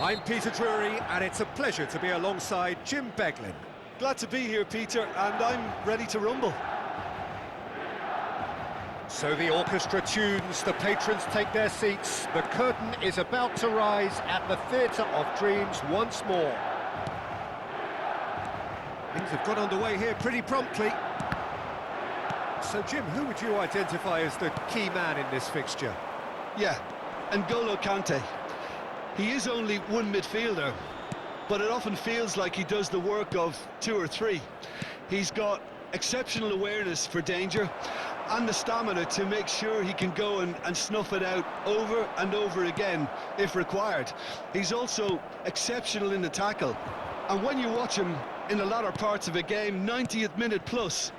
I'm Peter Drury, and it's a pleasure to be alongside Jim Beglin. Glad to be here, Peter, and I'm ready to rumble. So the orchestra tunes, the patrons take their seats. The curtain is about to rise at the Theatre of Dreams once more. Things have got underway here pretty promptly. So, Jim, who would you identify as the key man in this fixture? Yeah, N'Golo Kante. He is only one midfielder, but it often feels like he does the work of two or three. He's got exceptional awareness for danger and the stamina to make sure he can go and snuff it out over and over again if required. He's also exceptional in the tackle, and when you watch him in the latter parts of a game, 90th minute plus,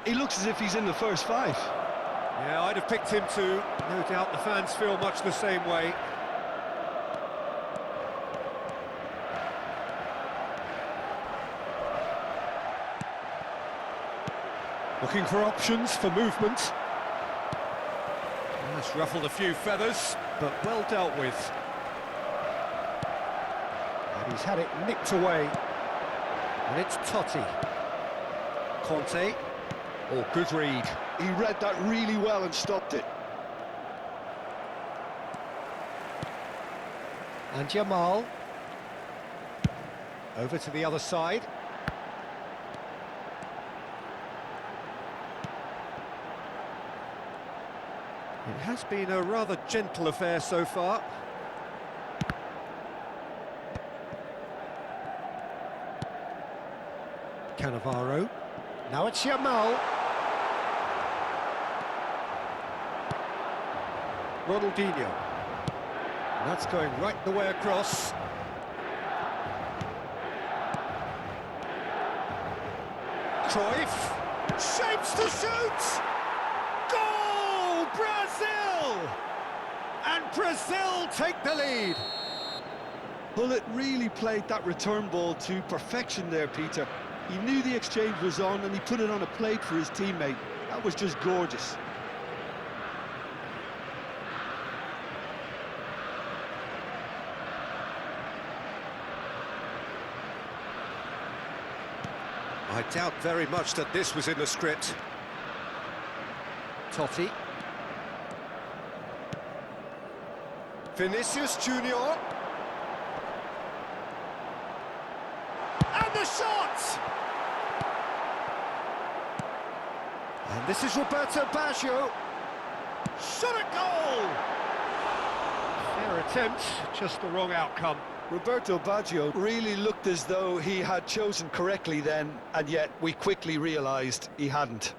he looks as if he's in the first five. Yeah, I'd have picked him too. No doubt the fans feel much the same way. Looking for options for movement. That's ruffled a few feathers, but well dealt with. And he's had it nicked away. And it's Totti. Conte. Oh, good read. He read that really well and stopped it. And Jamal. Over to the other side. It has been a rather gentle affair so far. Cannavaro. Now it's Jamal. Ronaldinho. And that's going right the way across. Cruyff. Shapes to shoot! Goal! Brazil! And Brazil take the lead. Bullet really played that return ball to perfection there, Peter. He knew the exchange was on and he put it on a plate for his teammate. That was just gorgeous. I doubt very much that this was in the script. Totti. Vinicius Junior. And the shot! And this is Roberto Baggio. Shot at goal! Fair attempt, just the wrong outcome. Roberto Baggio really looked as though he had chosen correctly then, and yet we quickly realised he hadn't.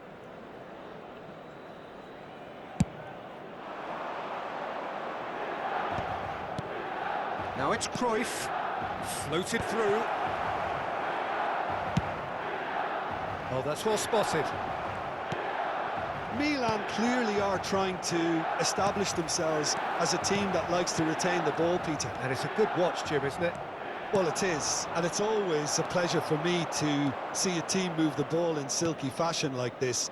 Now it's Cruyff, floated through. Oh, that's well spotted. Milan clearly are trying to establish themselves as a team that likes to retain the ball, Peter. And it's a good watch, Jim, isn't it? Well, it is, and it's always a pleasure for me to see a team move the ball in silky fashion like this.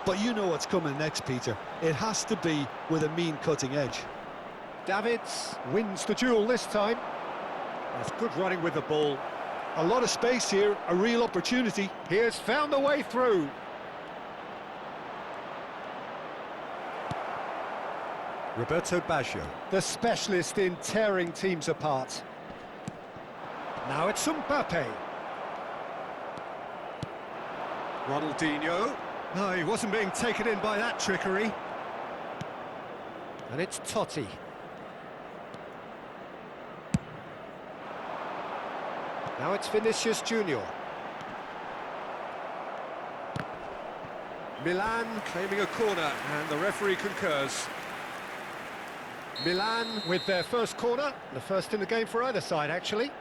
But you know what's coming next, Peter. It has to be with a mean cutting edge. Davids wins the duel this time. That's good running with the ball. A lot of space here, a real opportunity. He has found a way through. Roberto Baggio, the specialist in tearing teams apart. Now it's Mbappe. Ronaldinho. No, he wasn't being taken in by that trickery. And it's Totti. Now it's Vinicius Junior. Milan claiming a corner, and the referee concurs. Milan with their first corner, the first in the game for either side, actually.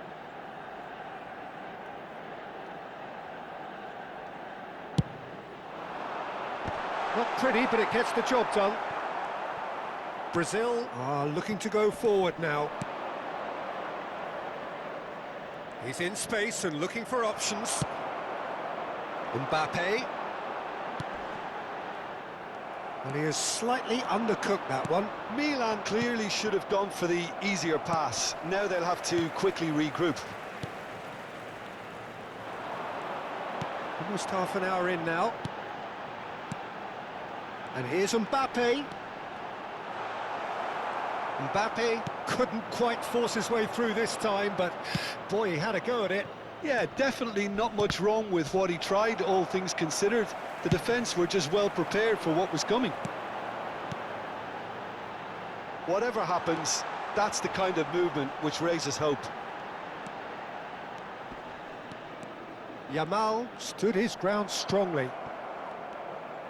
Not pretty, but it gets the job done. Brazil are looking to go forward now. He's in space and looking for options. Mbappe. And he has slightly undercooked that one. Milan clearly should have gone for the easier pass. Now they'll have to quickly regroup. Almost half an hour in now. And here's Mbappe. Mbappe couldn't quite force his way through this time, but boy, he had a go at it. Yeah, definitely not much wrong with what he tried, all things considered. The defence were just well prepared for what was coming. Whatever happens, that's the kind of movement which raises hope. Yamal stood his ground strongly.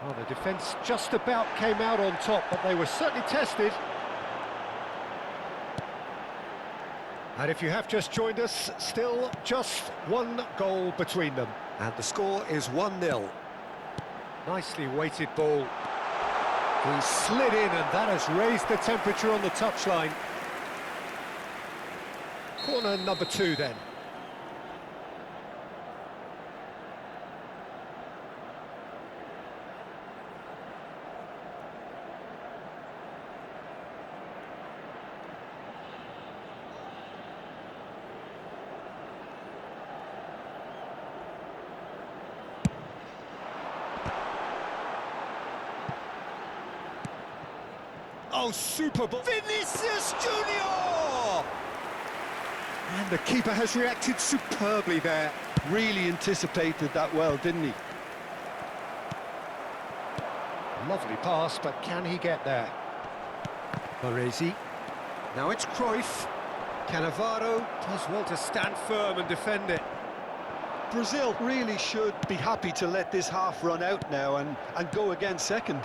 Well, the defence just about came out on top, but they were certainly tested. And if you have just joined us, still just one goal between them. And the score is 1-0. Nicely weighted ball. He slid in, and that has raised the temperature on the touchline. Corner number 2 then. Oh, super ball. Vinicius Junior! And the keeper has reacted superbly there. Really anticipated that well, didn't he? Lovely pass, but can he get there? Baresi. Now it's Cruyff. Cannavaro does well to stand firm and defend it. Brazil really should be happy to let this half run out now and go again second.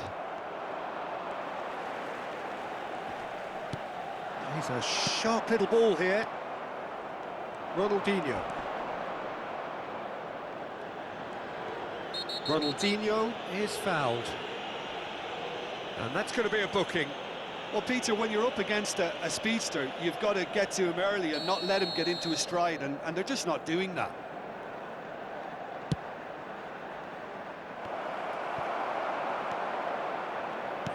He's a sharp little ball here. Ronaldinho. Ronaldinho is fouled. And that's going to be a booking. Well, Peter, when you're up against a speedster, you've got to get to him early and not let him get into a stride, and they're just not doing that.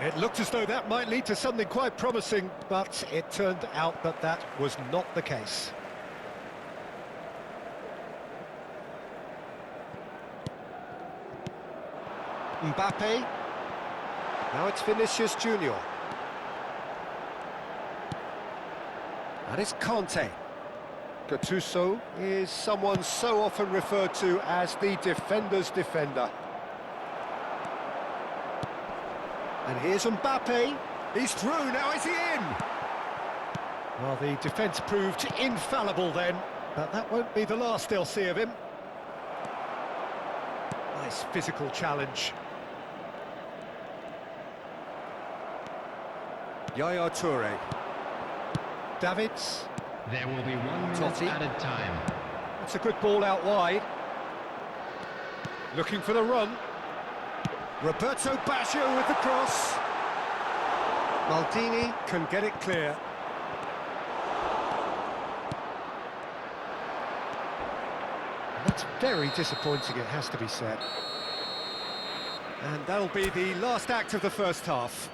It looked as though that might lead to something quite promising, but it turned out that that was not the case. Mbappe. Now it's Vinicius Junior. That is Conte. Gattuso is someone so often referred to as the defender's defender. And here's Mbappe. He's through, now is he in? Well, the defence proved infallible then, but that won't be the last they'll see of him. Nice physical challenge. Yaya Toure. Davids. There will be 1 minute Totti. added time. That's a good ball out wide. Looking for the run. Roberto Baggio with the cross. Maldini can get it clear. That's very disappointing, it has to be said. And that'll be the last act of the first half.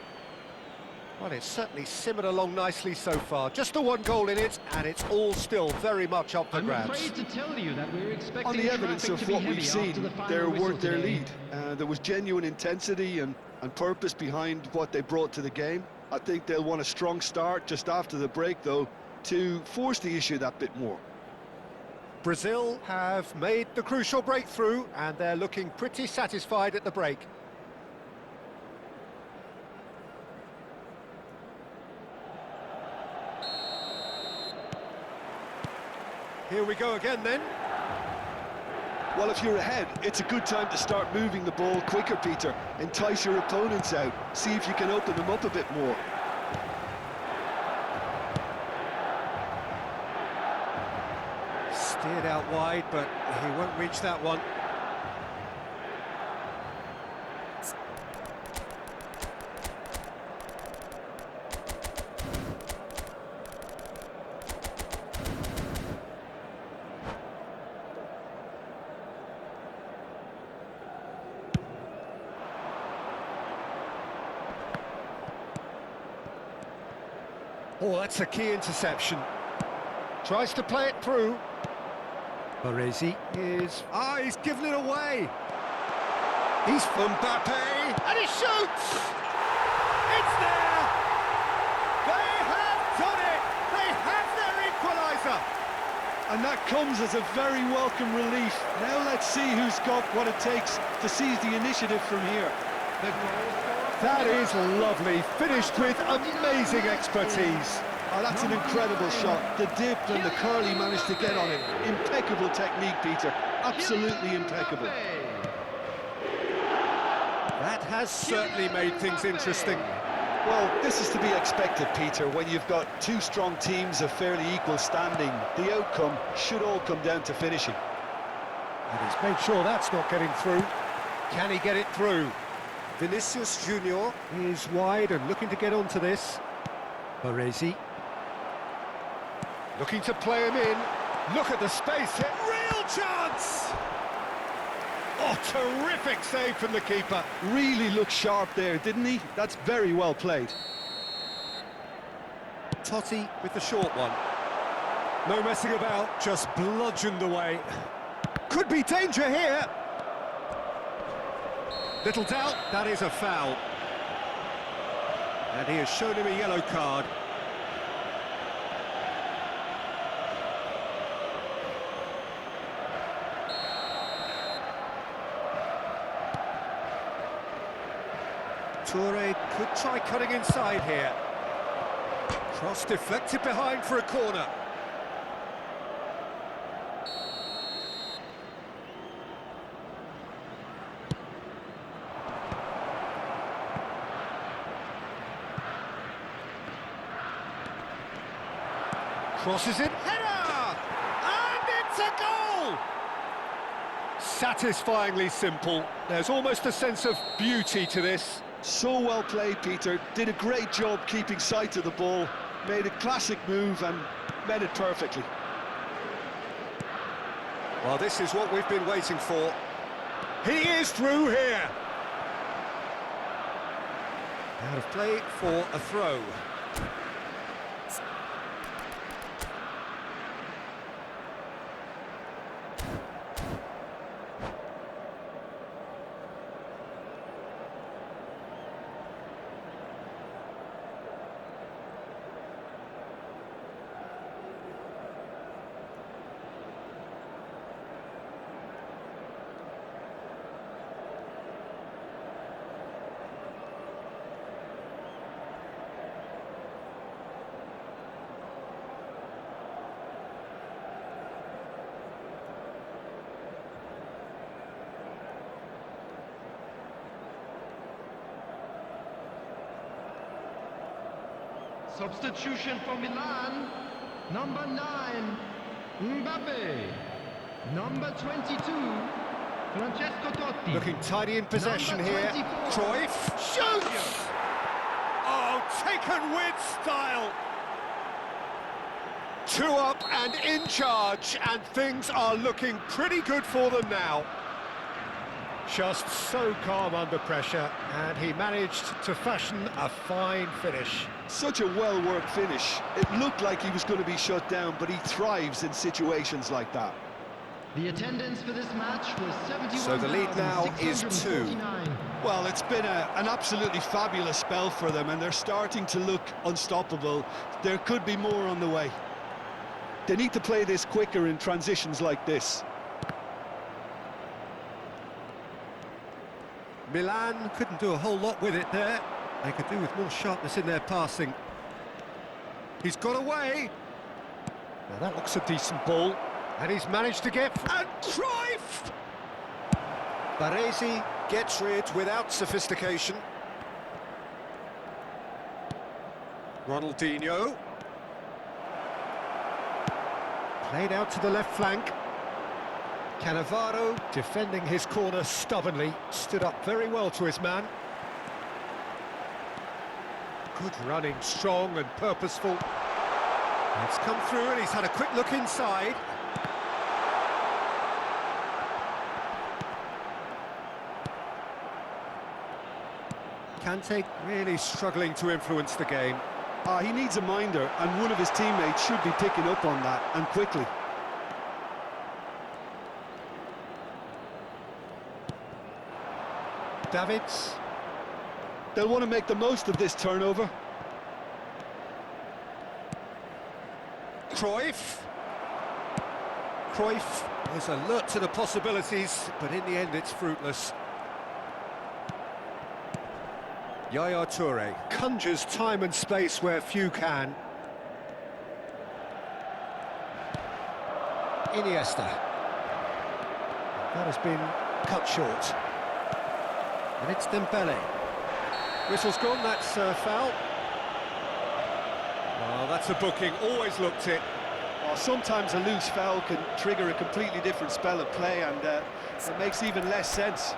Well, it's certainly simmered along nicely so far. Just the one goal in it, and it's all still very much up for grabs. I'm afraid to tell you that we're expecting On the evidence traffic of to be what heavy we've after seen, the final they're whistle worth their today. lead. There was genuine intensity and purpose behind what they brought to the game. I think they'll want a strong start just after the break, though, to force the issue that bit more. Brazil have made the crucial breakthrough, and they're looking pretty satisfied at the break. Here we go again then. Well, if you're ahead, it's a good time to start moving the ball quicker, Peter. Entice your opponents out. See if you can open them up a bit more. Steered out wide, but he won't reach that one. Oh, that's a key interception. Tries to play it through. Baresi is... Ah, he's given it away. He's Mbappe, and he shoots! It's there! They have done it! They have their equaliser! And that comes as a very welcome relief. Now let's see who's got what it takes to seize the initiative from here. That is lovely, finished with amazing expertise. Oh, that's an incredible shot. The dip and the curl he managed to get on it. Impeccable technique, Peter. Absolutely impeccable. That has certainly made things interesting. Well, this is to be expected, Peter. When you've got two strong teams of fairly equal standing, the outcome should all come down to finishing. And he's made sure that's not getting through. Can he get it through? Vinicius Junior is wide and looking to get onto this. Baresi. Looking to play him in. Look at the space here. Real chance! Oh, terrific save from the keeper. Really looked sharp there, didn't he? That's very well played. Totti with the short one. No messing about, just bludgeoned away. Could be danger here. Little doubt, that is a foul. And he has shown him a yellow card. Toure could try cutting inside here. Cross deflected behind for a corner. Crosses it, header! And it's a goal! Satisfyingly simple. There's almost a sense of beauty to this. So well played, Peter. Did a great job keeping sight of the ball. Made a classic move and met it perfectly. Well, this is what we've been waiting for. He is through here. Out of play for a throw. Substitution for Milan, number 9, Mbappe. Number 22, Francesco Totti. Looking tidy in possession Number here. 24. Cruyff shoots! Oh, taken with style. 2 up and in charge, and things are looking pretty good for them now. Just so calm under pressure, and he managed to fashion a fine finish. Such a well-worked finish. It looked like he was going to be shut down, but he thrives in situations like that. The attendance for this match was 71,649. So the lead now is 2. Well, it's been an absolutely fabulous spell for them, and they're starting to look unstoppable. There could be more on the way. They need to play this quicker in transitions like this. Milan couldn't do a whole lot with it there. They could do with more sharpness in their passing. He's got away. Now that looks a decent ball. And he's managed to get... And Cruyff! Baresi gets rid without sophistication. Ronaldinho. Played out to the left flank. Cannavaro, defending his corner stubbornly, stood up very well to his man. Good running, strong and purposeful. It's come through and he's had a quick look inside. Kante really struggling to influence the game. He needs a minder, and one of his teammates should be picking up on that, and quickly. Davids. They'll want to make the most of this turnover. Cruyff. Cruyff is alert to the possibilities, but in the end it's fruitless. Yaya Toure conjures time and space where few can. Iniesta. That has been cut short. And it's Dembele. Whistle's gone, that's foul. Well, that's a booking, always looked it. Well, sometimes a loose foul can trigger a completely different spell of play, and it makes even less sense.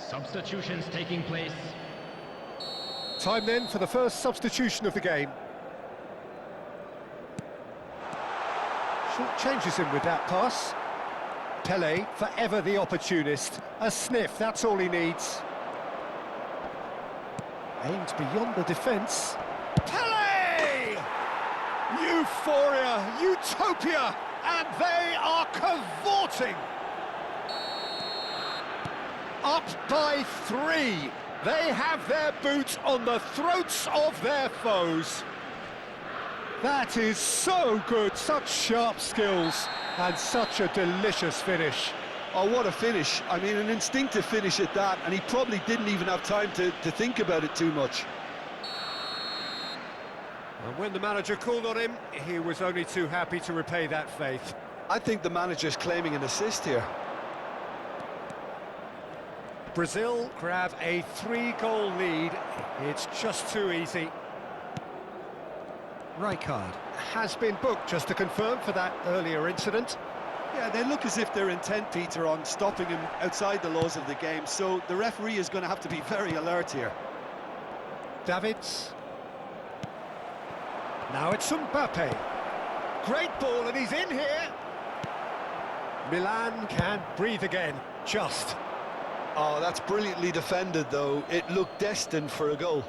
Substitutions taking place. Time then for the first substitution of the game. Short changes him with that pass. Pele, forever the opportunist. A sniff, that's all he needs. Aimed beyond the defence. Pele! Euphoria, utopia, and they are cavorting. Up by 3. They have their boot on the throats of their foes. That is so good, such sharp skills, and such a delicious finish. Oh, what a finish. I mean, an instinctive finish at that, and he probably didn't even have time to think about it too much. And when the manager called on him, he was only too happy to repay that faith. I think the manager's claiming an assist here. Brazil grab a 3-goal lead. It's just too easy. Rijkaard has been booked, just to confirm, for that earlier incident. Yeah, they look as if they're intent, Peter, on stopping him outside the laws of the game, so the referee is going to have to be very alert here. Davids. Now it's Mbappe. Great ball, and he's in here. Milan can breathe again, just. Oh, that's brilliantly defended, though. It looked destined for a goal.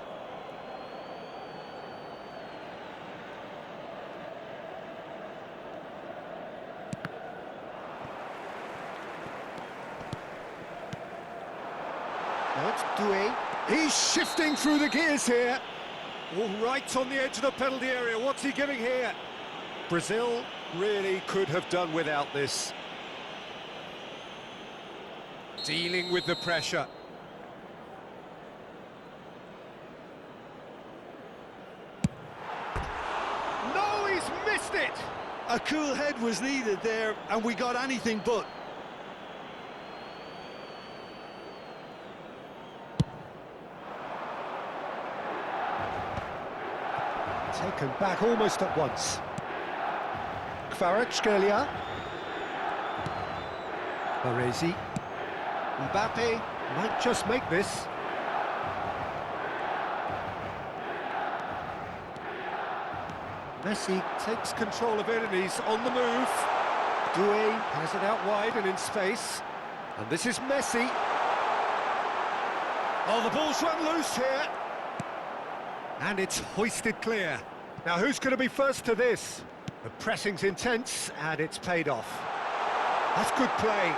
Now it's Doué. He's shifting through the gears here. All right on the edge of the penalty area. What's he giving here? Brazil really could have done without this. Dealing with the pressure. No, he's missed it! A cool head was needed there, and we got anything but. Taken back almost at once. Kvaratskhelia. Baresi. Mbappe might just make this. Messi takes control of it and he's on the move. Doué has it out wide and in space. And this is Messi. Oh, the ball's run loose here. And it's hoisted clear. Now who's going to be first to this? The pressing's intense and it's paid off. That's good play.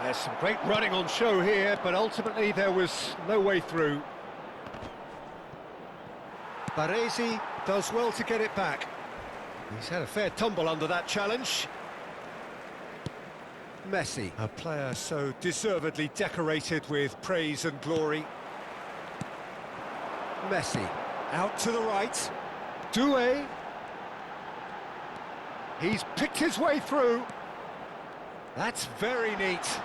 There's some great running on show here, but ultimately there was no way through. Baresi does well to get it back. He's had a fair tumble under that challenge. Messi, a player so deservedly decorated with praise and glory. Messi, out to the right. Doué. He's picked his way through. That's very neat.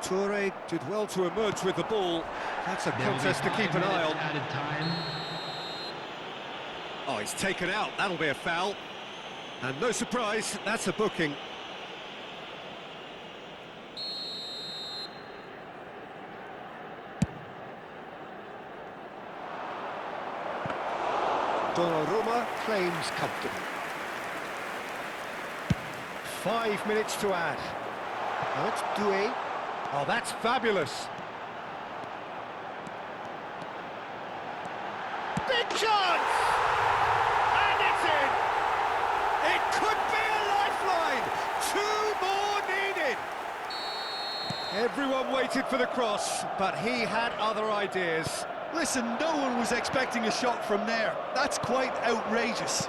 Toure did well to emerge with the ball. That's a contest to keep an eye on. Added time. Oh, he's taken out. That'll be a foul. And no surprise, that's a booking. Donnarumma claims comfortable. 5 minutes to add. Now it's Doué. Oh, that's fabulous. Big chance! And it's in! It could be a lifeline! 2 more needed! Everyone waited for the cross, but he had other ideas. Listen, no one was expecting a shot from there. That's quite outrageous.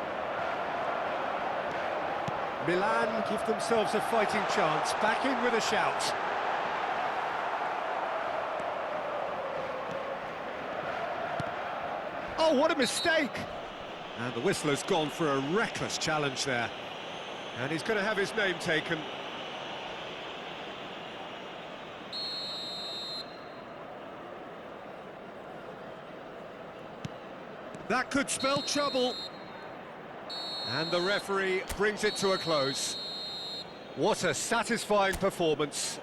Milan give themselves a fighting chance, back in with a shout. Oh, what a mistake! And the whistler's gone for a reckless challenge there. And he's going to have his name taken. That could spell trouble. And the referee brings it to a close. What a satisfying performance.